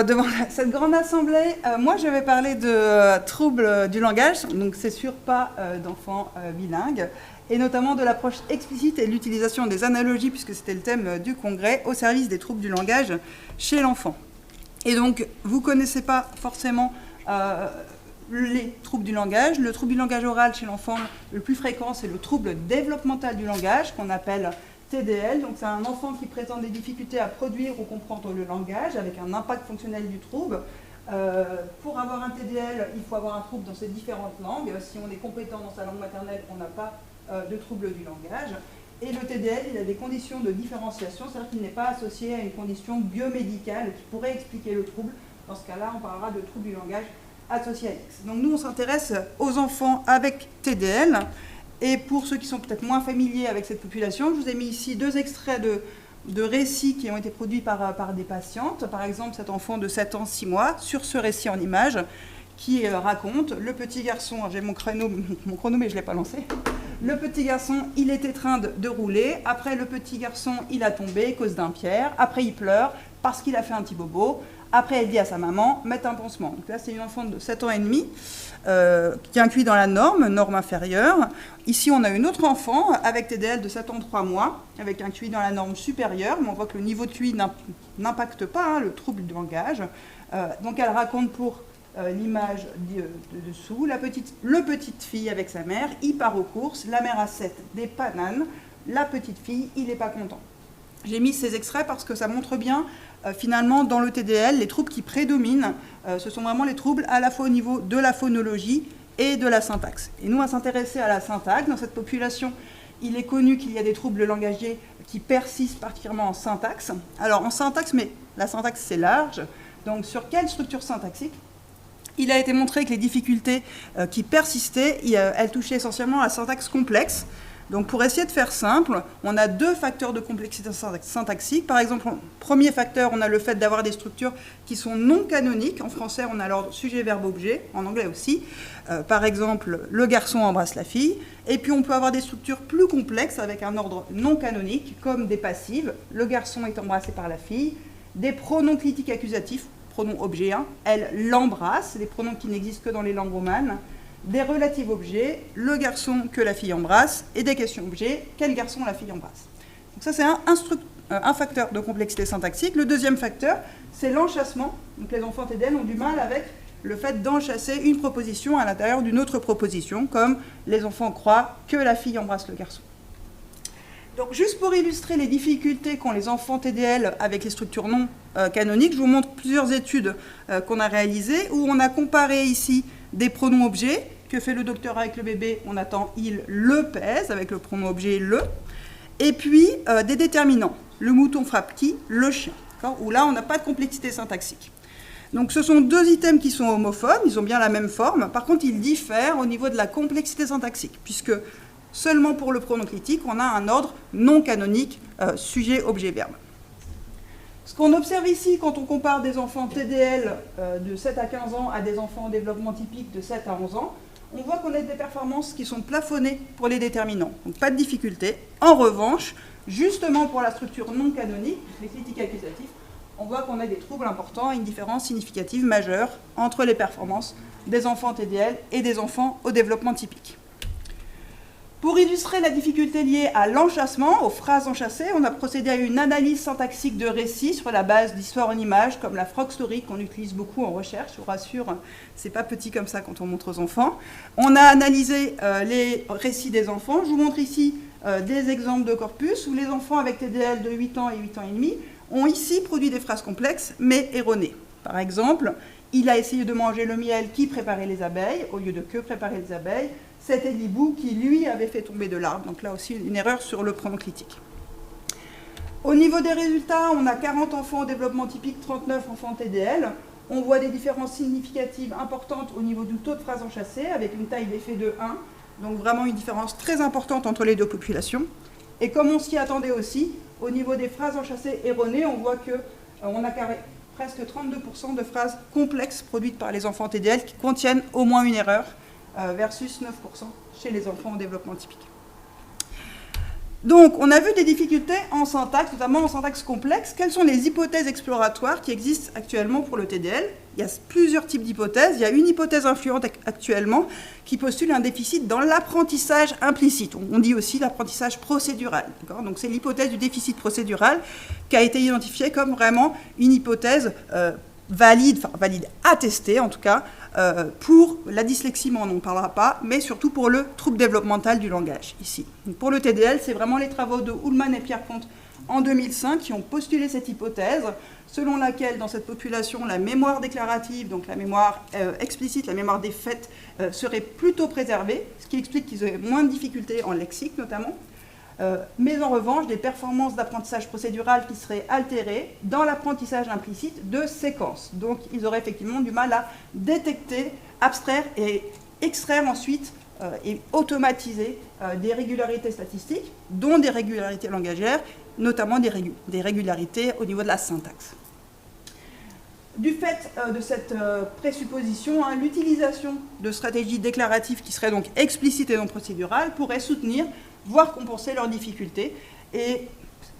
devant cette grande assemblée, moi je vais parler de troubles du langage, donc c'est sûr pas d'enfants bilingues, et notamment de l'approche explicite et de l'utilisation des analogies, puisque c'était le thème du congrès, au service des troubles du langage chez l'enfant. Et donc, vous ne connaissez pas forcément les troubles du langage. Le trouble du langage oral chez l'enfant, le plus fréquent, c'est le trouble développemental du langage, qu'on appelle TDL. Donc, c'est un enfant qui présente des difficultés à produire ou comprendre le langage, avec un impact fonctionnel du trouble. Pour avoir un TDL, il faut avoir un trouble dans ces différentes langues. Si on est compétent dans sa langue maternelle, on n'a pas de trouble du langage. Et le TDL, il a des conditions de différenciation, c'est-à-dire qu'il n'est pas associé à une condition biomédicale qui pourrait expliquer le trouble. Dans ce cas-là, on parlera de trouble du langage associé à X. Donc nous, on s'intéresse aux enfants avec TDL. Et pour ceux qui sont peut-être moins familiers avec cette population, je vous ai mis ici 2 extraits de récits qui ont été produits par des patientes. Par exemple, cet enfant de 7 ans, 6 mois, sur ce récit en image, qui raconte le petit garçon, j'ai mon chrono mais je ne l'ai pas lancé. Le petit garçon, il est étreint de rouler. Après, le petit garçon, il a tombé à cause d'un pierre. Après, il pleure parce qu'il a fait un petit bobo. Après, elle dit à sa maman, mette un pansement. Donc là, c'est une enfant de 7 ans et demi qui est inclus dans la norme inférieure. Ici, on a une autre enfant avec TDL de 7 ans 3 mois, avec un QI dans la norme supérieure. Mais on voit que le niveau de QI n'impacte pas le trouble du langage. Donc, elle raconte pour l'image de dessous, le petite fille avec sa mère, il part aux courses, la mère a 7 des bananes, la petite fille, il n'est pas content. J'ai mis ces extraits parce que ça montre bien, finalement, dans le TDL, les troubles qui prédominent, ce sont vraiment les troubles à la fois au niveau de la phonologie et de la syntaxe. Et nous, on va s'intéresser à la syntaxe. Dans cette population, il est connu qu'il y a des troubles langagiers qui persistent particulièrement en syntaxe. Alors, en syntaxe, mais la syntaxe, c'est large. Donc, sur quelle structure syntaxique ? Il a été montré que les difficultés qui persistaient, elles touchaient essentiellement à la syntaxe complexe. Donc pour essayer de faire simple, on a 2 facteurs de complexité syntaxique. Par exemple, premier facteur, on a le fait d'avoir des structures qui sont non canoniques. En français, on a l'ordre sujet, verbe, objet. En anglais aussi. Par exemple, le garçon embrasse la fille. Et puis on peut avoir des structures plus complexes avec un ordre non canonique, comme des passives. Le garçon est embrassé par la fille. Des pronoms critiques accusatifs. Pronom objet 1, elle l'embrasse, les pronoms qui n'existent que dans les langues romanes, des relatifs objets, le garçon que la fille embrasse, et des questions objets, quel garçon la fille embrasse. Donc ça, c'est un facteur de complexité syntaxique. Le deuxième facteur, c'est l'enchâssement. Donc les enfants TDL ont du mal avec le fait d'enchasser une proposition à l'intérieur d'une autre proposition, comme les enfants croient que la fille embrasse le garçon. Donc, juste pour illustrer les difficultés qu'ont les enfants TDL avec les structures non canoniques, je vous montre plusieurs études qu'on a réalisées où on a comparé ici des pronoms objets. Que fait le docteur avec le bébé? On attend il le pèse avec le pronom objet le. Et puis des déterminants. Le mouton frappe qui? Le chien. Où là, on n'a pas de complexité syntaxique. Donc, ce sont 2 items qui sont homophones, ils ont bien la même forme. Par contre, ils diffèrent au niveau de la complexité syntaxique, puisque seulement pour le pronom critique, on a un ordre non canonique, sujet, objet, verbe. Ce qu'on observe ici, quand on compare des enfants TDL de 7 à 15 ans à des enfants en développement typique de 7 à 11 ans, on voit qu'on a des performances qui sont plafonnées pour les déterminants. Donc pas de difficulté. En revanche, justement pour la structure non canonique, les critiques accusatives, on voit qu'on a des troubles importants et une différence significative majeure entre les performances des enfants TDL et des enfants au développement typique. Pour illustrer la difficulté liée à l'enchâssement, aux phrases enchâssées, on a procédé à une analyse syntaxique de récits sur la base d'histoires en images, comme la frog story qu'on utilise beaucoup en recherche. Je vous rassure, c'est pas petit comme ça quand on montre aux enfants. On a analysé les récits des enfants. Je vous montre ici des exemples de corpus où les enfants avec TDL de 8 ans et 8 ans et demi ont ici produit des phrases complexes mais erronées. Par exemple, il a essayé de manger le miel qui préparait les abeilles au lieu de que préparer les abeilles. C'était l'hibou qui, lui, avait fait tomber de l'arbre. Donc là aussi, une erreur sur le pronom critique. Au niveau des résultats, on a 40 enfants au développement typique, 39 enfants TDL. On voit des différences significatives importantes au niveau du taux de phrases enchâssées, avec une taille d'effet de 1. Donc vraiment une différence très importante entre les 2 populations. Et comme on s'y attendait aussi, au niveau des phrases enchâssées erronées, on voit qu'on a presque 32% de phrases complexes produites par les enfants TDL qui contiennent au moins une erreur, versus 9% chez les enfants en développement typique. Donc, on a vu des difficultés en syntaxe, notamment en syntaxe complexe. Quelles sont les hypothèses exploratoires qui existent actuellement pour le TDL? Il y a plusieurs types d'hypothèses. Il y a une hypothèse influente actuellement qui postule un déficit dans l'apprentissage implicite. On dit aussi l'apprentissage procédural. Donc, c'est l'hypothèse du déficit procédural qui a été identifiée comme vraiment une hypothèse valide attestée en tout cas, pour la dyslexie, mais on n'en parlera pas, mais surtout pour le trouble développemental du langage, ici. Donc pour le TDL, c'est vraiment les travaux de Ullmann et Pierre-Comte en 2005 qui ont postulé cette hypothèse, selon laquelle, dans cette population, la mémoire déclarative, donc la mémoire explicite, la mémoire des faits, serait plutôt préservée, ce qui explique qu'ils auraient moins de difficultés en lexique, notamment. Mais en revanche, des performances d'apprentissage procédural qui seraient altérées dans l'apprentissage implicite de séquences. Donc, ils auraient effectivement du mal à détecter, abstraire et extraire ensuite et automatiser des régularités statistiques, dont des régularités langagières, notamment des régularités au niveau de la syntaxe. Du fait de cette présupposition, l'utilisation de stratégies déclaratives qui seraient donc explicites et non procédurales pourrait soutenir voire compenser leurs difficultés. Et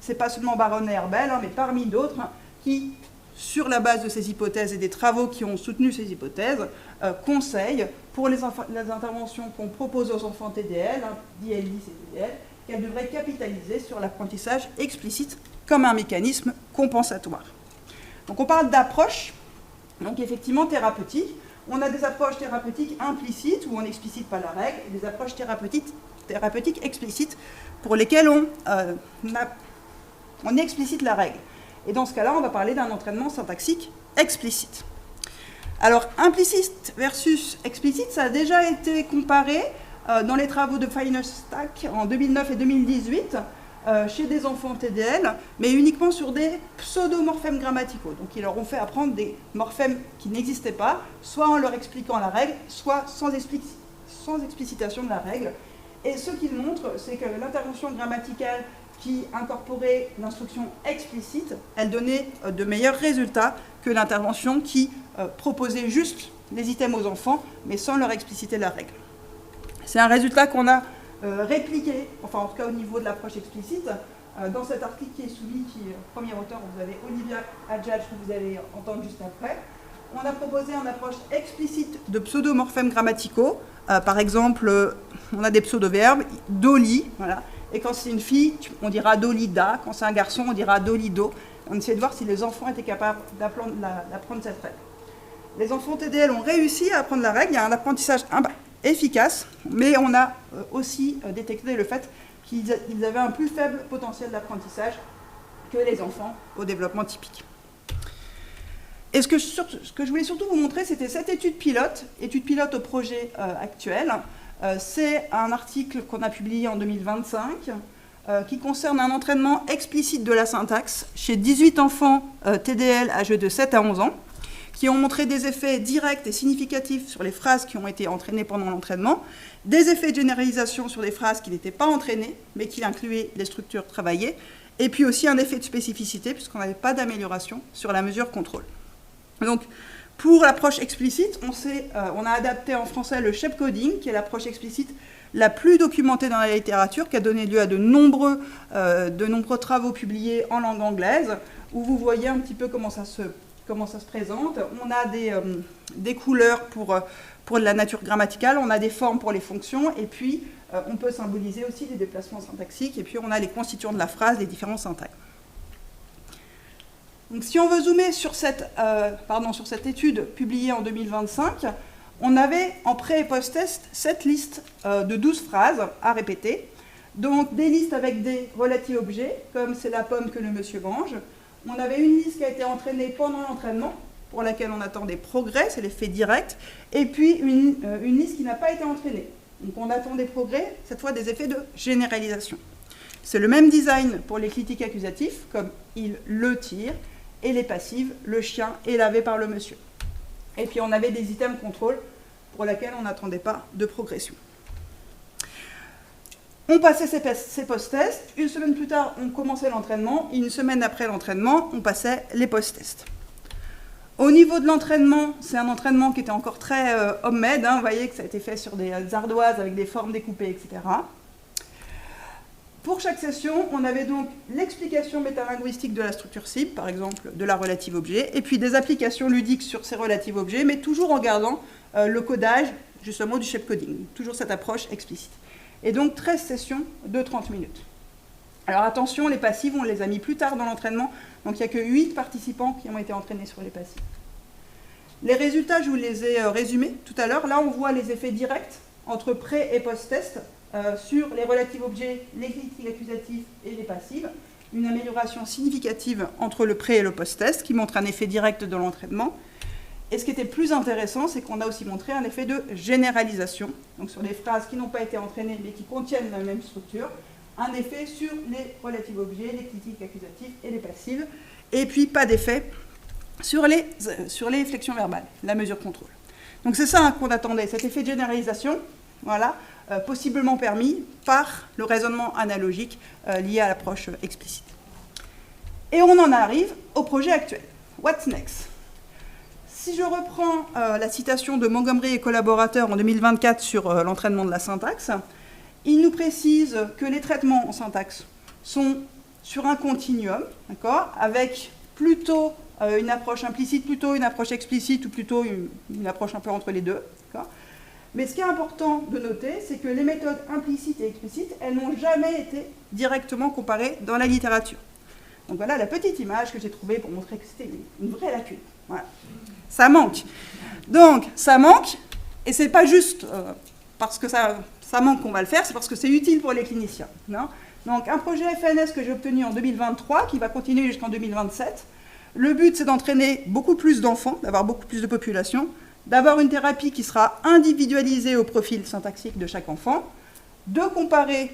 ce n'est pas seulement Baron et Herbel, mais parmi d'autres, qui, sur la base de ces hypothèses et des travaux qui ont soutenu ces hypothèses, conseillent pour les interventions qu'on propose aux enfants TDL, DLI et TDL, qu'elles devraient capitaliser sur l'apprentissage explicite comme un mécanisme compensatoire. Donc on parle d'approche, donc effectivement thérapeutique. On a des approches thérapeutiques implicites où on n'explicite pas la règle, et des approches thérapeutiques explicites pour lesquelles on explicite la règle. Et dans ce cas-là, on va parler d'un entraînement syntaxique explicite. Alors, implicite versus explicite, ça a déjà été comparé dans les travaux de Feinerstack en 2009 et 2018 chez des enfants TDL, mais uniquement sur des pseudomorphèmes grammaticaux. Donc, ils leur ont fait apprendre des morphèmes qui n'existaient pas, soit en leur expliquant la règle, soit sans explicitation de la règle. Et ce qu'il montre, c'est que l'intervention grammaticale qui incorporait l'instruction explicite, elle donnait de meilleurs résultats que l'intervention qui proposait juste les items aux enfants, mais sans leur expliciter la règle. C'est un résultat qu'on a répliqué, enfin en tout cas au niveau de l'approche explicite, dans cet article qui est soumis, premier auteur, vous avez Olivia Hadjadj, que vous allez entendre juste après. On a proposé une approche explicite de pseudomorphèmes grammaticaux. Par exemple, on a des pseudo-verbes, doli, voilà. Et quand c'est une fille, on dira dolida. Quand c'est un garçon, on dira dolido. On essaie de voir si les enfants étaient capables d'apprendre cette règle. Les enfants TDL ont réussi à apprendre la règle. Il y a un apprentissage efficace, mais on a aussi détecté le fait qu'ils avaient un plus faible potentiel d'apprentissage que les enfants au développement typique. Et ce que je voulais surtout vous montrer, c'était cette étude pilote au projet actuel. C'est un article qu'on a publié en 2025 qui concerne un entraînement explicite de la syntaxe chez 18 enfants TDL âgés de 7 à 11 ans, qui ont montré des effets directs et significatifs sur les phrases qui ont été entraînées pendant l'entraînement, des effets de généralisation sur des phrases qui n'étaient pas entraînées, mais qui incluaient les structures travaillées, et puis aussi un effet de spécificité, puisqu'on n'avait pas d'amélioration sur la mesure contrôle. Donc, pour l'approche explicite, on a adapté en français le shape coding, qui est l'approche explicite la plus documentée dans la littérature, qui a donné lieu à de nombreux travaux publiés en langue anglaise, où vous voyez un petit peu comment ça se présente. On a des couleurs pour la nature grammaticale, on a des formes pour les fonctions, et puis on peut symboliser aussi les déplacements syntaxiques, et puis on a les constituants de la phrase, les différents syntaxes. Donc, si on veut zoomer sur cette étude publiée en 2025, on avait en pré- et post-test cette liste de 12 phrases à répéter. Donc, des listes avec des relatifs objets, comme c'est la pomme que le monsieur mange. On avait une liste qui a été entraînée pendant l'entraînement, pour laquelle on attend des progrès, c'est l'effet direct, et puis une liste qui n'a pas été entraînée. Donc, on attend des progrès, cette fois des effets de généralisation. C'est le même design pour les critiques accusatifs, comme il le tire, et les passives, le chien est lavé par le monsieur. Et puis on avait des items contrôle pour lesquels on n'attendait pas de progression. On passait ces post-tests, une semaine plus tard on commençait l'entraînement, et une semaine après l'entraînement on passait les post-tests. Au niveau de l'entraînement, c'est un entraînement qui était encore très homemade, vous voyez que ça a été fait sur des ardoises avec des formes découpées, etc. Pour chaque session, on avait donc l'explication métalinguistique de la structure cible, par exemple de la relative objet, et puis des applications ludiques sur ces relatives objets, mais toujours en gardant le codage, justement, du shape coding. Toujours cette approche explicite. Et donc 13 sessions de 30 minutes. Alors attention, les passives, on les a mis plus tard dans l'entraînement, donc il n'y a que 8 participants qui ont été entraînés sur les passives. Les résultats, je vous les ai résumés tout à l'heure. Là, on voit les effets directs entre pré- et post-test sur les relatifs objets, les critiques accusatives et les passives. Une amélioration significative entre le pré- et le post-test qui montre un effet direct de l'entraînement. Et ce qui était plus intéressant, c'est qu'on a aussi montré un effet de généralisation, donc sur les phrases qui n'ont pas été entraînées mais qui contiennent la même structure, un effet sur les relatifs objets, les critiques accusatives et les passives, et puis pas d'effet sur les flexions verbales, la mesure contrôle. Donc c'est ça qu'on attendait, cet effet de généralisation, voilà, possiblement permis par le raisonnement analogique lié à l'approche explicite. Et on en arrive au projet actuel. What's next? Si je reprends la citation de Montgomery et collaborateurs en 2024 sur l'entraînement de la syntaxe, ils nous précisent que les traitements en syntaxe sont sur un continuum, d'accord, avec plutôt une approche implicite, plutôt une approche explicite, ou plutôt une approche un peu entre les deux. Mais ce qui est important de noter, c'est que les méthodes implicites et explicites, elles n'ont jamais été directement comparées dans la littérature. Donc voilà la petite image que j'ai trouvée pour montrer que c'était une vraie lacune. Voilà. Ça manque. Donc ça manque, et c'est pas juste parce que ça manque qu'on va le faire, c'est parce que c'est utile pour les cliniciens. Non ? Donc un projet FNS que j'ai obtenu en 2023, qui va continuer jusqu'en 2027. Le but, c'est d'entraîner beaucoup plus d'enfants, d'avoir beaucoup plus de population, d'avoir une thérapie qui sera individualisée au profil syntaxique de chaque enfant, de comparer,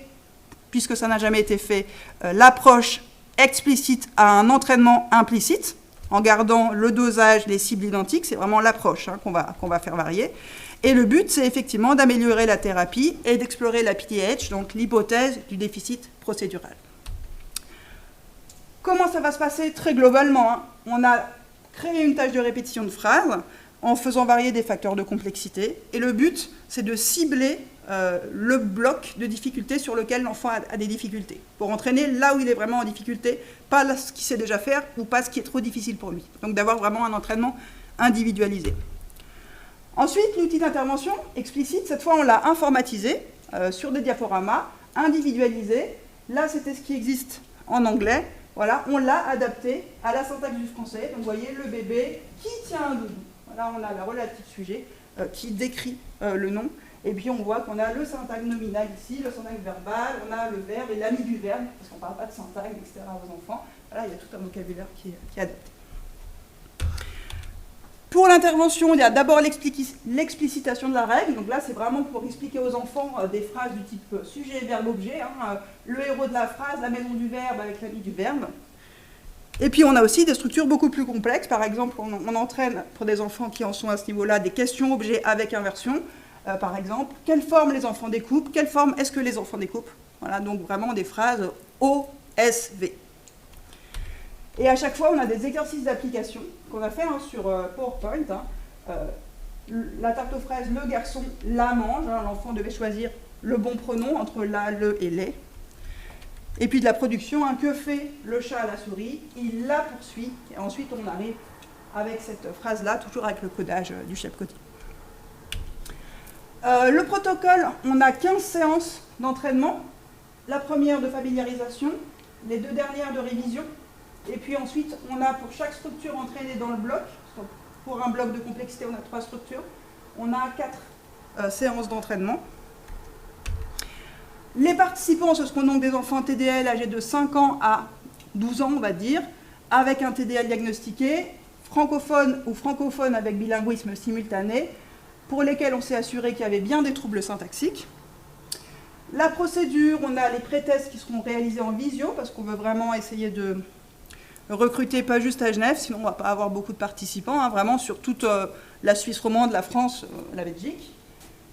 puisque ça n'a jamais été fait, l'approche explicite à un entraînement implicite, en gardant le dosage, les cibles identiques, c'est vraiment l'approche qu'on va faire varier. Et le but, c'est effectivement d'améliorer la thérapie et d'explorer la PDH, donc l'hypothèse du déficit procédural. Comment ça va se passer très globalement? On a créé une tâche de répétition de phrases en faisant varier des facteurs de complexité. Et le but, c'est de cibler le bloc de difficulté sur lequel l'enfant a des difficultés, pour entraîner là où il est vraiment en difficulté, pas ce qu'il sait déjà faire ou pas ce qui est trop difficile pour lui. Donc d'avoir vraiment un entraînement individualisé. Ensuite, l'outil d'intervention explicite, cette fois on l'a informatisé sur des diaporamas, individualisé. Là, c'était ce qui existe en anglais. Voilà, on l'a adapté à la syntaxe du français. Donc vous voyez le bébé qui tient un doudou. Voilà, on a la relative sujet qui décrit le nom. Et puis on voit qu'on a le syntagme nominal ici, le syntagme verbal, on a le verbe et l'ami du verbe, parce qu'on ne parle pas de syntagme, etc. aux enfants. Voilà, il y a tout un vocabulaire qui est adapté. Pour l'intervention, il y a d'abord l'explicitation de la règle. Donc là, c'est vraiment pour expliquer aux enfants des phrases du type sujet, verbe, objet. Le héros de la phrase, la maison du verbe avec l'ami du verbe. Et puis on a aussi des structures beaucoup plus complexes. Par exemple, on entraîne pour des enfants qui en sont à ce niveau-là des questions-objets avec inversion. Par exemple, quelle forme les enfants découpent? Quelle forme est-ce que les enfants découpent? Voilà, donc vraiment des phrases OSV. Et à chaque fois, on a des exercices d'application qu'on a fait sur PowerPoint. La tarte aux fraises, le garçon la mange. L'enfant devait choisir le bon pronom entre la, le et les. Et puis de la production, que fait le chat à la souris? Il la poursuit. Et ensuite, on arrive avec cette phrase-là, toujours avec le codage du shape coding. Le protocole, on a 15 séances d'entraînement. La première de familiarisation, les 2 dernières de révision. Et puis ensuite, on a pour chaque structure entraînée dans le bloc, pour un bloc de complexité, on a 3 structures, on a 4 séances d'entraînement. Les participants, ce seront donc des enfants TDL âgés de 5 ans à 12 ans, on va dire, avec un TDL diagnostiqué, francophone ou francophone avec bilinguisme simultané, pour lesquels on s'est assuré qu'il y avait bien des troubles syntaxiques. La procédure, on a les pré-tests qui seront réalisés en visio, parce qu'on veut vraiment essayer de recruter pas juste à Genève, sinon on ne va pas avoir beaucoup de participants, vraiment sur toute la Suisse romande, la France, la Belgique.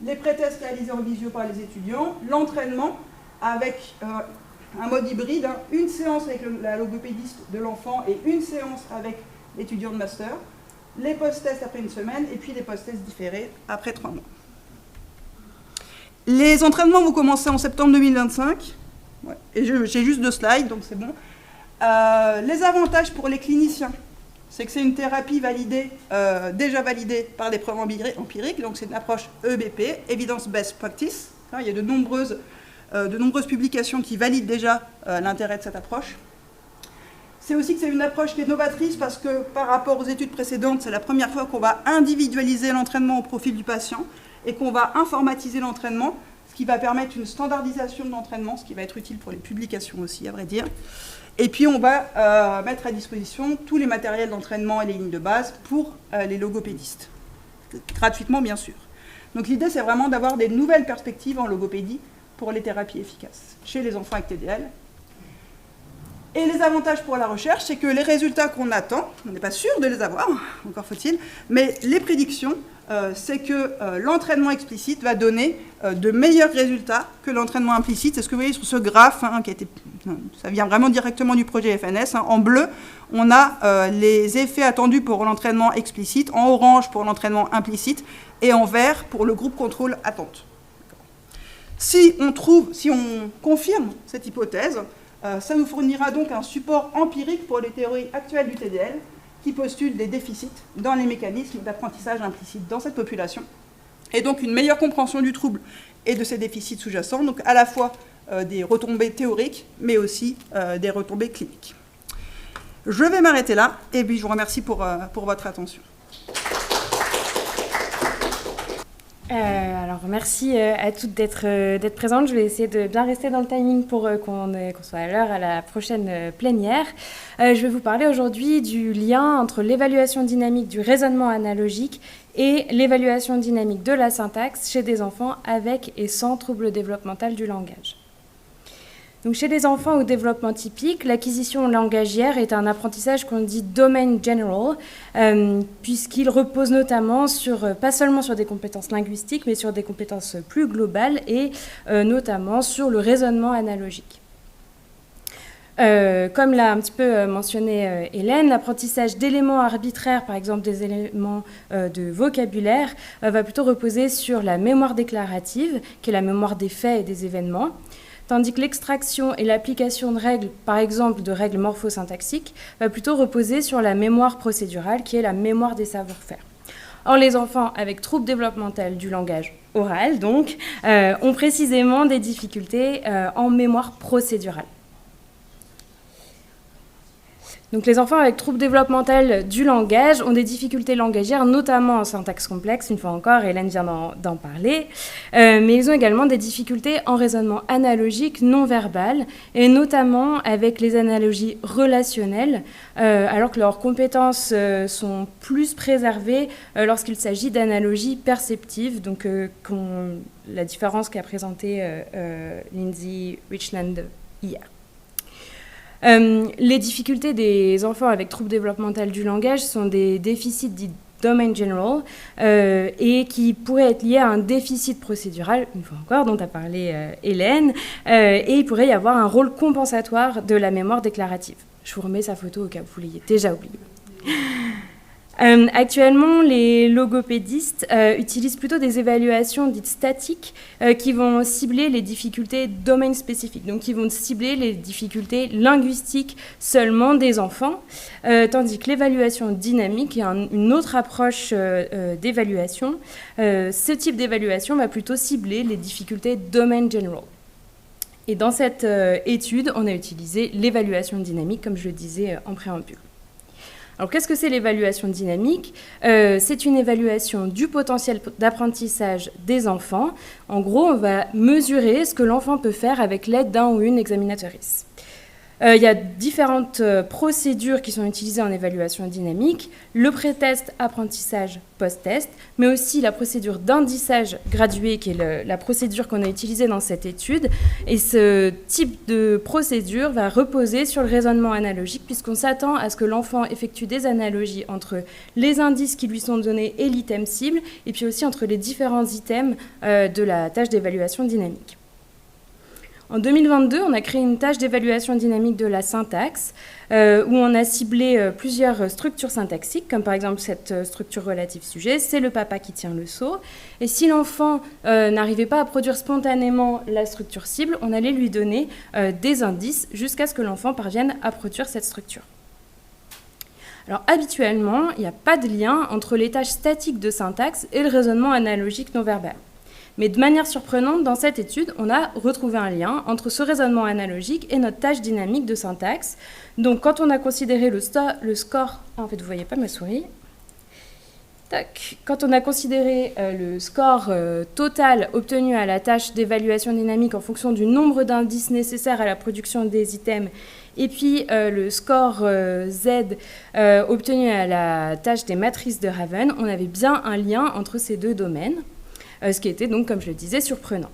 Les pré-tests réalisés en visio par les étudiants, l'entraînement avec un mode hybride, une séance avec la logopédiste de l'enfant et une séance avec l'étudiant de master, les post-tests après une semaine et puis les post-tests différés après 3 mois. Les entraînements vont commencer en septembre 2025 Ouais. Et j'ai juste 2 slides, donc c'est bon. Les avantages pour les cliniciens, c'est que c'est une thérapie validée, déjà validée par des preuves empiriques, donc c'est une approche EBP, Evidence Based Practice. Il y a de nombreuses publications qui valident déjà l'intérêt de cette approche. C'est aussi que c'est une approche qui est novatrice parce que par rapport aux études précédentes, c'est la première fois qu'on va individualiser l'entraînement au profil du patient et qu'on va informatiser l'entraînement, ce qui va permettre une standardisation de l'entraînement, ce qui va être utile pour les publications aussi, à vrai dire. Et puis on va mettre à disposition tous les matériels d'entraînement et les lignes de base pour les logopédistes, gratuitement bien sûr. Donc l'idée c'est vraiment d'avoir des nouvelles perspectives en logopédie pour les thérapies efficaces chez les enfants avec TDL. Et les avantages pour la recherche, c'est que les résultats qu'on attend, on n'est pas sûr de les avoir, encore faut-il, mais les prédictions, c'est que l'entraînement explicite va donner de meilleurs résultats que l'entraînement implicite. C'est ce que vous voyez sur ce graphe, ça vient vraiment directement du projet FNS. En bleu, on a les effets attendus pour l'entraînement explicite, en orange pour l'entraînement implicite, et en vert pour le groupe contrôle attente. Si on confirme cette hypothèse, ça nous fournira donc un support empirique pour les théories actuelles du TDL qui postulent des déficits dans les mécanismes d'apprentissage implicite dans cette population, et donc une meilleure compréhension du trouble et de ses déficits sous-jacents, donc à la fois des retombées théoriques, mais aussi des retombées cliniques. Je vais m'arrêter là, et puis je vous remercie pour votre attention. Alors merci à toutes d'être présentes. Je vais essayer de bien rester dans le timing pour qu'on soit à l'heure à la prochaine plénière. Je vais vous parler aujourd'hui du lien entre l'évaluation dynamique du raisonnement analogique et l'évaluation dynamique de la syntaxe chez des enfants avec et sans trouble développemental du langage. Donc, chez les enfants au développement typique, l'acquisition langagière est un apprentissage qu'on dit domain general, puisqu'il repose notamment pas seulement sur des compétences linguistiques, mais sur des compétences plus globales et notamment sur le raisonnement analogique. Comme l'a un petit peu mentionné Hélène, l'apprentissage d'éléments arbitraires, par exemple des éléments de vocabulaire, va plutôt reposer sur la mémoire déclarative, qui est la mémoire des faits et des événements, tandis que l'extraction et l'application de règles, par exemple de règles morphosyntaxiques, va plutôt reposer sur la mémoire procédurale, qui est la mémoire des savoir-faire. Or, les enfants avec trouble développemental du langage oral, donc, ont précisément des difficultés en mémoire procédurale. Donc, les enfants avec trouble développemental du langage ont des difficultés langagières, notamment en syntaxe complexe, une fois encore, Hélène vient d'en parler, mais ils ont également des difficultés en raisonnement analogique non verbal, et notamment avec les analogies relationnelles, alors que leurs compétences sont plus préservées lorsqu'il s'agit d'analogies perceptives, donc la différence qu'a présentée Lindsay Richland hier. Les difficultés des enfants avec trouble développemental du langage sont des déficits dits domain general et qui pourraient être liés à un déficit procédural, une fois encore, dont a parlé Hélène, et il pourrait y avoir un rôle compensatoire de la mémoire déclarative. Je vous remets sa photo au cas où vous l'ayez déjà oublié. Actuellement, les logopédistes utilisent plutôt des évaluations dites statiques qui vont cibler les difficultés domaine spécifiques, donc qui vont cibler les difficultés linguistiques seulement des enfants, tandis que l'évaluation dynamique est une autre approche d'évaluation. Ce type d'évaluation va plutôt cibler les difficultés domain general. Et dans cette étude, on a utilisé l'évaluation dynamique, comme je le disais en préambule. Alors, qu'est-ce que c'est l'évaluation dynamique ? C'est une évaluation du potentiel d'apprentissage des enfants. En gros, on va mesurer ce que l'enfant peut faire avec l'aide d'un ou une examinatrice. Il y a différentes procédures qui sont utilisées en évaluation dynamique. Le pré-test, apprentissage, post-test, mais aussi la procédure d'indissage gradué, qui est la procédure qu'on a utilisée dans cette étude. Et ce type de procédure va reposer sur le raisonnement analogique, puisqu'on s'attend à ce que l'enfant effectue des analogies entre les indices qui lui sont donnés et l'item cible, et puis aussi entre les différents items de la tâche d'évaluation dynamique. En 2022, on a créé une tâche d'évaluation dynamique de la syntaxe où on a ciblé plusieurs structures syntaxiques, comme par exemple cette structure relative sujet, c'est le papa qui tient le seau. Et si l'enfant n'arrivait pas à produire spontanément la structure cible, on allait lui donner des indices jusqu'à ce que l'enfant parvienne à produire cette structure. Alors habituellement, il n'y a pas de lien entre les tâches statiques de syntaxe et le raisonnement analogique non verbal. Mais de manière surprenante, dans cette étude, on a retrouvé un lien entre ce raisonnement analogique et notre tâche dynamique de syntaxe. Donc, quand on a considéré le score... Ah, en fait, vous ne voyez pas ma souris. Tac. Quand on a considéré le score total obtenu à la tâche d'évaluation dynamique en fonction du nombre d'indices nécessaires à la production des items, et puis le score Z obtenu à la tâche des matrices de Raven, on avait bien un lien entre ces deux domaines. Ce qui était donc, comme je le disais, surprenant.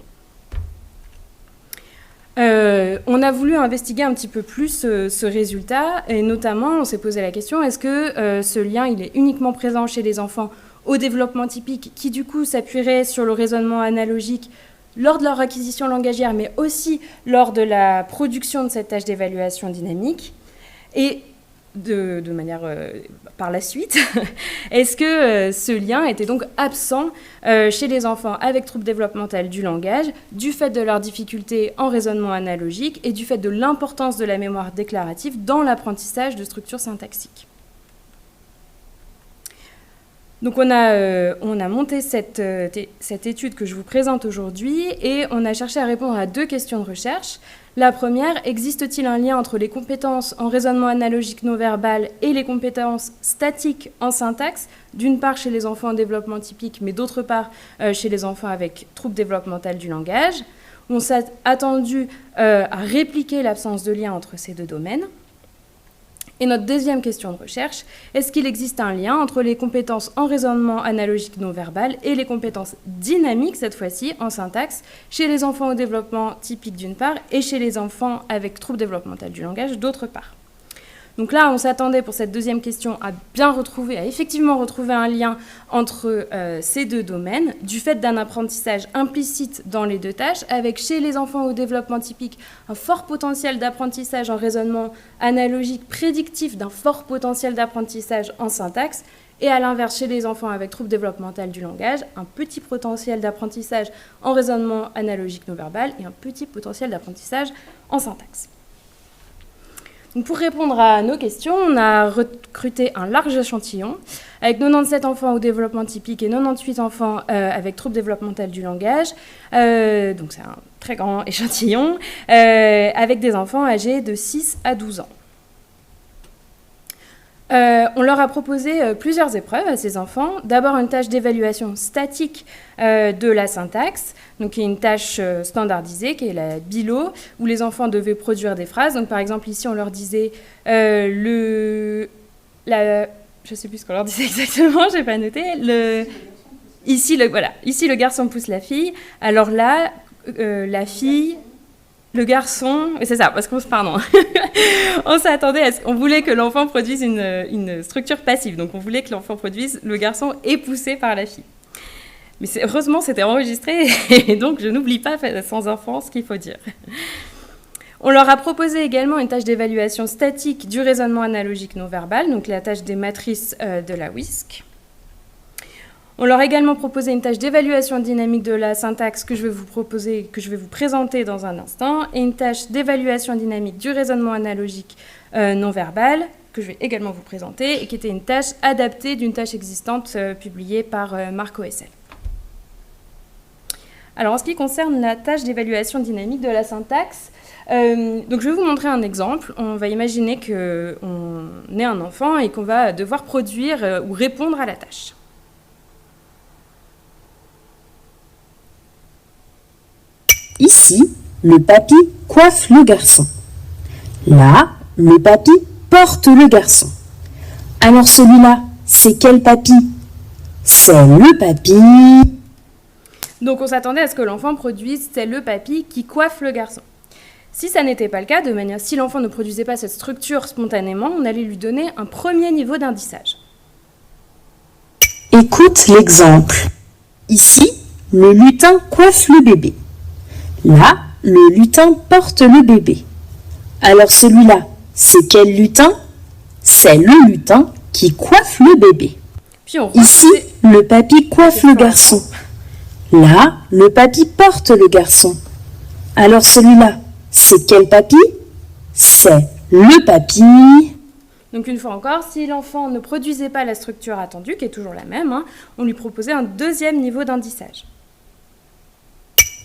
On a voulu investiguer un petit peu plus ce résultat, et notamment, on s'est posé la question, est-ce que ce lien, il est uniquement présent chez les enfants au développement typique, qui du coup s'appuierait sur le raisonnement analogique lors de leur acquisition langagière, mais aussi lors de la production de cette tâche d'évaluation dynamique, et de manière par la suite, est-ce que ce lien était donc absent chez les enfants avec troubles développementaux du langage, du fait de leurs difficultés en raisonnement analogique et du fait de l'importance de la mémoire déclarative dans l'apprentissage de structures syntaxiques. Donc on a monté cette étude que je vous présente aujourd'hui et on a cherché à répondre à deux questions de recherche. La première, existe-t-il un lien entre les compétences en raisonnement analogique non verbal et les compétences statiques en syntaxe, d'une part chez les enfants en développement typique, mais d'autre part chez les enfants avec troubles développementaux du langage. On s'est attendu à répliquer l'absence de lien entre ces deux domaines. Et notre deuxième question de recherche, est-ce qu'il existe un lien entre les compétences en raisonnement analogique non verbal et les compétences dynamiques, cette fois-ci, en syntaxe, chez les enfants au développement typique d'une part et chez les enfants avec troubles développementaux du langage d'autre part. Donc là, on s'attendait pour cette deuxième question à effectivement retrouver un lien entre ces deux domaines, du fait d'un apprentissage implicite dans les deux tâches, avec chez les enfants au développement typique un fort potentiel d'apprentissage en raisonnement analogique prédictif d'un fort potentiel d'apprentissage en syntaxe, et à l'inverse, chez les enfants avec troubles développementaux du langage, un petit potentiel d'apprentissage en raisonnement analogique non verbal et un petit potentiel d'apprentissage en syntaxe. Donc pour répondre à nos questions, on a recruté un large échantillon avec 97 enfants au développement typique et 98 enfants avec troubles développementaux du langage. Donc c'est un très grand échantillon avec des enfants âgés de 6 à 12 ans. On leur a proposé plusieurs épreuves à ces enfants. D'abord une tâche d'évaluation statique de la syntaxe, donc qui est une tâche standardisée, qui est la BILO, où les enfants devaient produire des phrases. Donc par exemple ici on leur disait je ne sais plus ce qu'on leur disait exactement, je n'ai pas noté. Ici le garçon pousse la fille. Alors là, la fille... Le garçon, c'est ça, parce qu'on on s'attendait on voulait que l'enfant produise une structure passive, donc on voulait que l'enfant produise le garçon est poussé par la fille. Mais heureusement, c'était enregistré, et donc je n'oublie pas sans enfant ce qu'il faut dire. On leur a proposé également une tâche d'évaluation statique du raisonnement analogique non verbal, donc la tâche des matrices de la WISC. On leur a également proposé une tâche d'évaluation dynamique de la syntaxe que je vais vous présenter dans un instant, et une tâche d'évaluation dynamique du raisonnement analogique non verbal que je vais également vous présenter, et qui était une tâche adaptée d'une tâche existante publiée par Marc OSL. Alors en ce qui concerne la tâche d'évaluation dynamique de la syntaxe, donc je vais vous montrer un exemple. On va imaginer qu'on est un enfant et qu'on va devoir produire ou répondre à la tâche. Ici, le papy coiffe le garçon. Là, le papy porte le garçon. Alors celui-là, c'est quel papy? C'est le papy. Donc on s'attendait à ce que l'enfant produise « c'est le papy qui coiffe le garçon ». Si ça n'était pas le cas, si l'enfant ne produisait pas cette structure spontanément, on allait lui donner un premier niveau d'indissage. Écoute l'exemple. Ici, le lutin coiffe le bébé. Là, le lutin porte le bébé. Alors celui-là, c'est quel lutin? C'est le lutin qui coiffe le bébé. Puis on Ici, le papy coiffe le garçon. Là, le papy porte le garçon. Alors celui-là, c'est quel papy? C'est le papy. Donc une fois encore, si l'enfant ne produisait pas la structure attendue, qui est toujours la même, hein, on lui proposait un deuxième niveau d'indissage.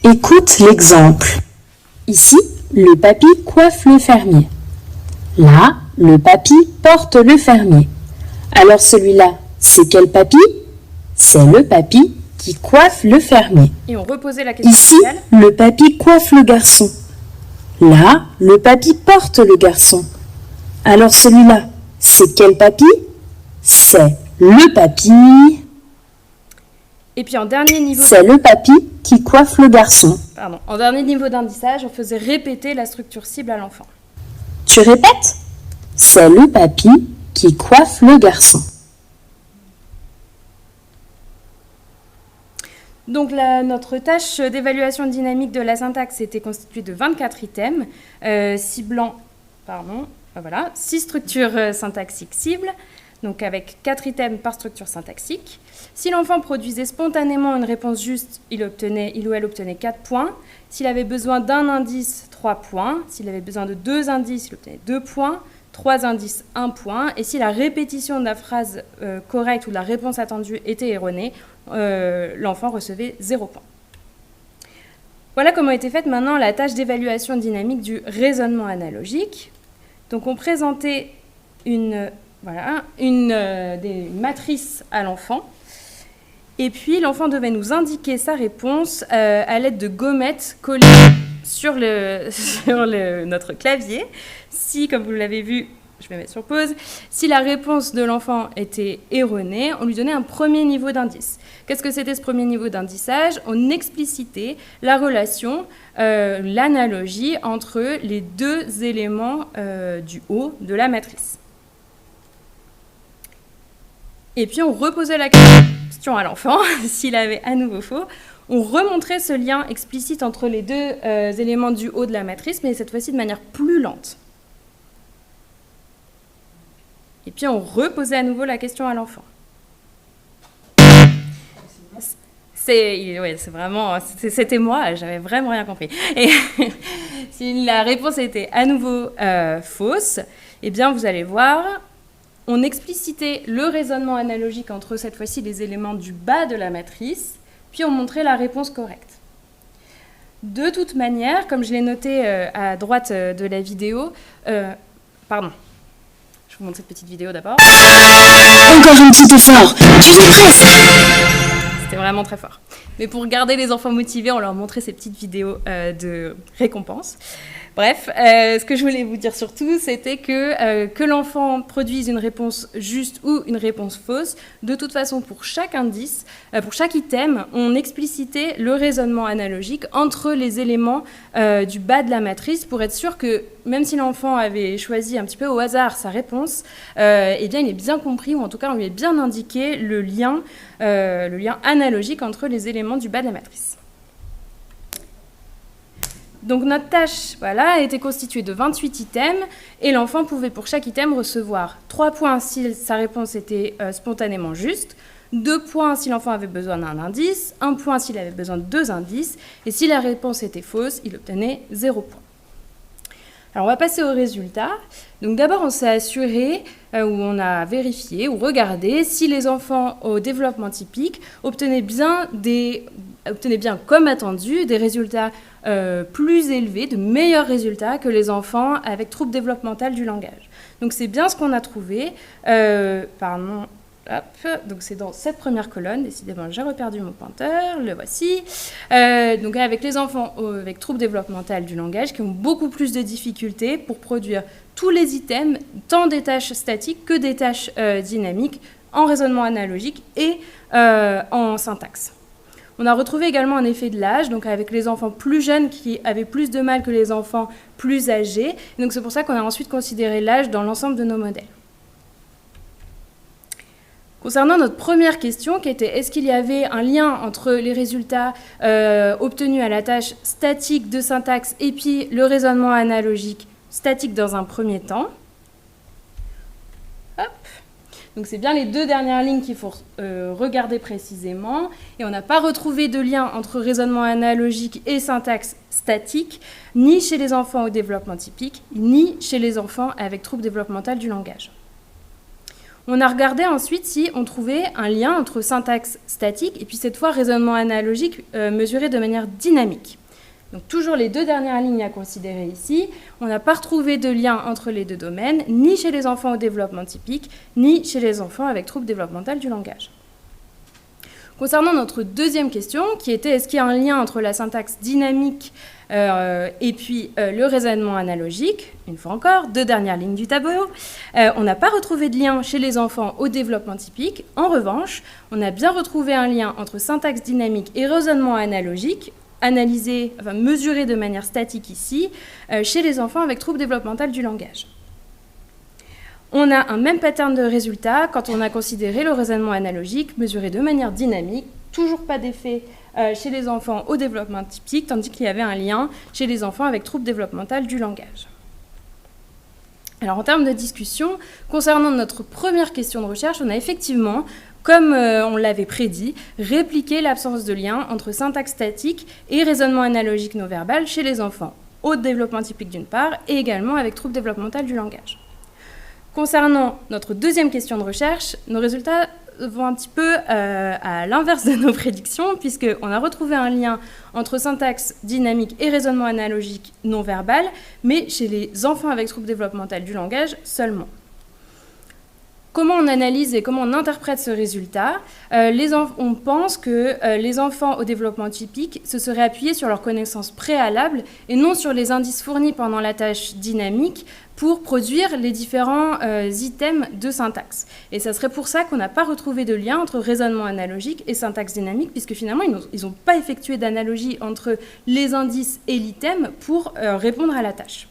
Écoute l'exemple. Ici, le papy coiffe le fermier. Là, le papy porte le fermier. Alors celui-là, c'est quel papy? C'est le papy qui coiffe le fermier. Et on reposait la question Ici, initiale. le papy coiffe le garçon. Là, le papy porte le garçon. Alors celui-là, c'est quel papy? C'est le papy. Et puis en dernier niveau, C'est le papy qui coiffe le garçon. en dernier niveau d'indissage, on faisait répéter la structure cible à l'enfant. Tu répètes? C'est le papy qui coiffe le garçon. Donc notre tâche d'évaluation dynamique de la syntaxe était constituée de 24 items, ciblant 6 structures syntaxiques cibles, donc avec 4 items par structure syntaxique. Si l'enfant produisait spontanément une réponse juste, il ou elle obtenait 4 points. S'il avait besoin d'un indice, 3 points. S'il avait besoin de 2 indices, il obtenait 2 points. 3 indices, 1 point. Et si la répétition de la phrase correcte ou de la réponse attendue était erronée, l'enfant recevait 0 point. Voilà comment était faite maintenant la tâche d'évaluation dynamique du raisonnement analogique. Donc on présentait une matrice à l'enfant. Et puis l'enfant devait nous indiquer sa réponse à l'aide de gommettes collées sur notre clavier. Si, comme vous l'avez vu, je vais mettre sur pause, si la réponse de l'enfant était erronée, on lui donnait un premier niveau d'indice. Qu'est-ce que c'était ce premier niveau d'indissage? On explicitait la relation, l'analogie entre les deux éléments du haut de la matrice. Et puis on reposait la question à l'enfant, s'il avait à nouveau faux. On remontrait ce lien explicite entre les deux éléments du haut de la matrice, mais cette fois-ci de manière plus lente. Et puis on reposait à nouveau la question à l'enfant. C'était moi, j'avais vraiment rien compris. Et si la réponse était à nouveau fausse, eh bien vous allez voir, on explicitait le raisonnement analogique entre cette fois-ci les éléments du bas de la matrice, puis on montrait la réponse correcte. De toute manière, comme je l'ai noté à droite de la vidéo, je vous montre cette petite vidéo d'abord. Encore un petit effort, tu y es presque. C'était vraiment très fort. Mais pour garder les enfants motivés, on leur montrait ces petites vidéos de récompense. Bref, ce que je voulais vous dire surtout, c'était que l'enfant produise une réponse juste ou une réponse fausse. De toute façon, pour chaque indice, pour chaque item, on explicitait le raisonnement analogique entre les éléments du bas de la matrice pour être sûr que même si l'enfant avait choisi un petit peu au hasard sa réponse, eh bien, il est bien compris, ou en tout cas, on lui a bien indiqué le lien analogique entre les éléments du bas de la matrice. Donc notre tâche était constituée de 28 items et l'enfant pouvait pour chaque item recevoir 3 points si sa réponse était spontanément juste, 2 points si l'enfant avait besoin d'un indice, 1 point s'il avait besoin de 2 indices et si la réponse était fausse, il obtenait 0 point. Alors on va passer aux résultats. Donc d'abord on s'est assuré, ou on a vérifié ou regardé si les enfants au développement typique obtenaient bien comme attendu des résultats plus élevés, de meilleurs résultats que les enfants avec trouble développemental du langage. Donc c'est bien ce qu'on a trouvé. Donc c'est dans cette première colonne, décidément j'ai reperdu mon pointeur, le voici. Donc avec les enfants avec trouble développemental du langage qui ont beaucoup plus de difficultés pour produire tous les items, tant des tâches statiques que des tâches dynamiques, en raisonnement analogique et en syntaxe. On a retrouvé également un effet de l'âge, donc avec les enfants plus jeunes qui avaient plus de mal que les enfants plus âgés. Et donc c'est pour ça qu'on a ensuite considéré l'âge dans l'ensemble de nos modèles. Concernant notre première question, qui était est-ce qu'il y avait un lien entre les résultats obtenus à la tâche statique de syntaxe et puis le raisonnement analogique statique dans un premier temps. Hop. Donc c'est bien les deux dernières lignes qu'il faut regarder précisément. Et on n'a pas retrouvé de lien entre raisonnement analogique et syntaxe statique, ni chez les enfants au développement typique, ni chez les enfants avec trouble développemental du langage. On a regardé ensuite si on trouvait un lien entre syntaxe statique et puis cette fois raisonnement analogique mesuré de manière dynamique. Donc toujours les deux dernières lignes à considérer ici. On n'a pas retrouvé de lien entre les deux domaines, ni chez les enfants au développement typique, ni chez les enfants avec trouble développemental du langage. Concernant notre deuxième question, qui était est-ce qu'il y a un lien entre la syntaxe dynamique et puis le raisonnement analogique, une fois encore, deux dernières lignes du tableau, on n'a pas retrouvé de lien chez les enfants au développement typique. En revanche, on a bien retrouvé un lien entre syntaxe dynamique et raisonnement analogique, mesuré de manière statique ici, chez les enfants avec trouble développemental du langage. On a un même pattern de résultats quand on a considéré le raisonnement analogique mesuré de manière dynamique, toujours pas d'effet chez les enfants au développement typique, tandis qu'il y avait un lien chez les enfants avec trouble développemental du langage. Alors en termes de discussion, concernant notre première question de recherche, on a effectivement, comme on l'avait prédit, répliqué l'absence de lien entre syntaxe statique et raisonnement analogique non verbal chez les enfants au développement typique d'une part et également avec trouble développemental du langage. Concernant notre deuxième question de recherche, nos résultats vont un petit peu à l'inverse de nos prédictions, puisqu'on a retrouvé un lien entre syntaxe dynamique et raisonnement analogique non verbal, mais chez les enfants avec trouble développemental du langage seulement. Comment on analyse et comment on interprète ce résultat ? On pense que les enfants au développement typique se seraient appuyés sur leurs connaissances préalables et non sur les indices fournis pendant la tâche dynamique pour produire les différents items de syntaxe. Et ça serait pour ça qu'on n'a pas retrouvé de lien entre raisonnement analogique et syntaxe dynamique, puisque finalement, ils n'ont pas effectué d'analogie entre les indices et l'item pour répondre à la tâche.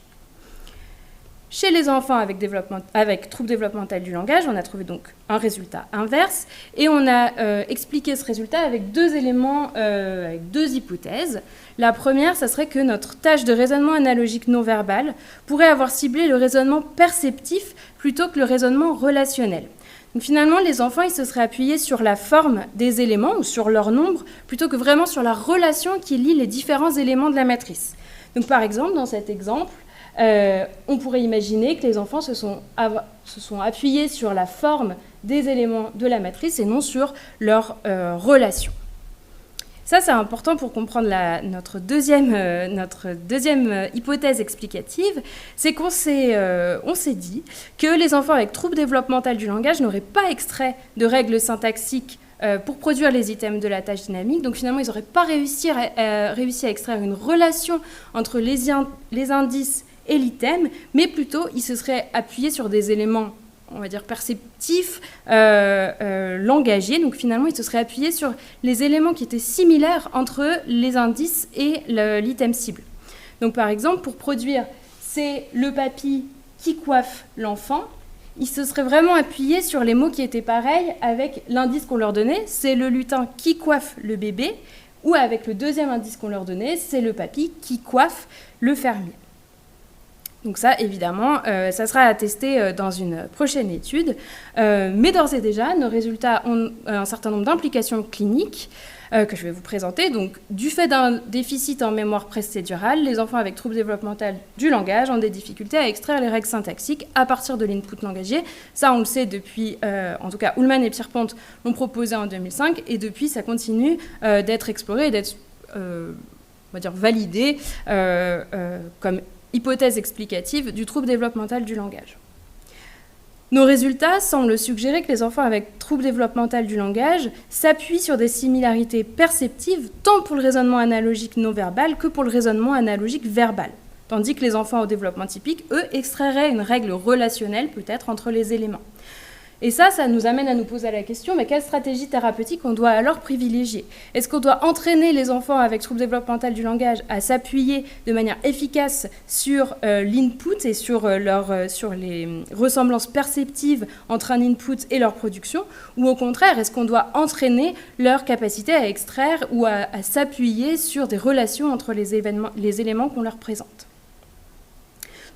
Chez les enfants avec trouble développemental du langage, on a trouvé donc un résultat inverse et on a expliqué ce résultat avec deux éléments, avec deux hypothèses. La première, ça serait que notre tâche de raisonnement analogique non verbal pourrait avoir ciblé le raisonnement perceptif plutôt que le raisonnement relationnel. Donc finalement, les enfants ils se seraient appuyés sur la forme des éléments ou sur leur nombre plutôt que vraiment sur la relation qui lie les différents éléments de la matrice. Donc par exemple, dans cet exemple, on pourrait imaginer que les enfants se sont appuyés sur la forme des éléments de la matrice et non sur leur relation. Ça, c'est important pour comprendre notre deuxième hypothèse explicative, c'est qu'on s'est dit que les enfants avec trouble développemental du langage n'auraient pas extrait de règles syntaxiques pour produire les items de la tâche dynamique. Donc finalement, ils n'auraient pas réussi à extraire une relation entre les indices et l'item, mais plutôt ils se seraient appuyés sur des éléments, on va dire, perceptifs, langagiers. Donc finalement, ils se seraient appuyés sur les éléments qui étaient similaires entre les indices et l'item cible. Donc par exemple, pour produire « c'est le papy qui coiffe l'enfant », ils se seraient vraiment appuyés sur les mots qui étaient pareils avec l'indice qu'on leur donnait, c'est le lutin qui coiffe le bébé, ou avec le deuxième indice qu'on leur donnait, c'est le papy qui coiffe le fermier. Donc ça, évidemment, ça sera à tester dans une prochaine étude. Mais d'ores et déjà, nos résultats ont un certain nombre d'implications cliniques que je vais vous présenter. Donc, du fait d'un déficit en mémoire procédurale, les enfants avec trouble développemental du langage ont des difficultés à extraire les règles syntaxiques à partir de l'input langagier. Ça, on le sait depuis, en tout cas, Ullmann et Pierpont l'ont proposé en 2005, et depuis, ça continue d'être exploré et d'être, on va dire, validé comme hypothèse explicative du trouble développemental du langage. Nos résultats semblent suggérer que les enfants avec trouble développemental du langage s'appuient sur des similarités perceptives tant pour le raisonnement analogique non verbal que pour le raisonnement analogique verbal, tandis que les enfants au développement typique, eux, extrairaient une règle relationnelle peut-être entre les éléments. Et ça nous amène à nous poser la question, mais quelle stratégie thérapeutique on doit alors privilégier? Est-ce qu'on doit entraîner les enfants avec troubles développementaux du langage à s'appuyer de manière efficace sur l'input et sur les ressemblances perceptives entre un input et leur production? Ou au contraire, est-ce qu'on doit entraîner leur capacité à extraire ou à s'appuyer sur des relations entre les éléments qu'on leur présente?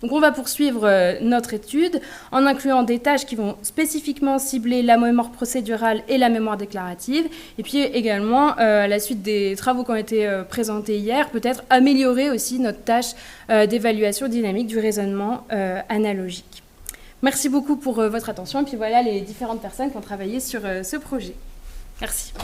Donc on va poursuivre notre étude en incluant des tâches qui vont spécifiquement cibler la mémoire procédurale et la mémoire déclarative, et puis également, à la suite des travaux qui ont été présentés hier, peut-être améliorer aussi notre tâche d'évaluation dynamique du raisonnement analogique. Merci beaucoup pour votre attention, et puis voilà les différentes personnes qui ont travaillé sur ce projet. Merci.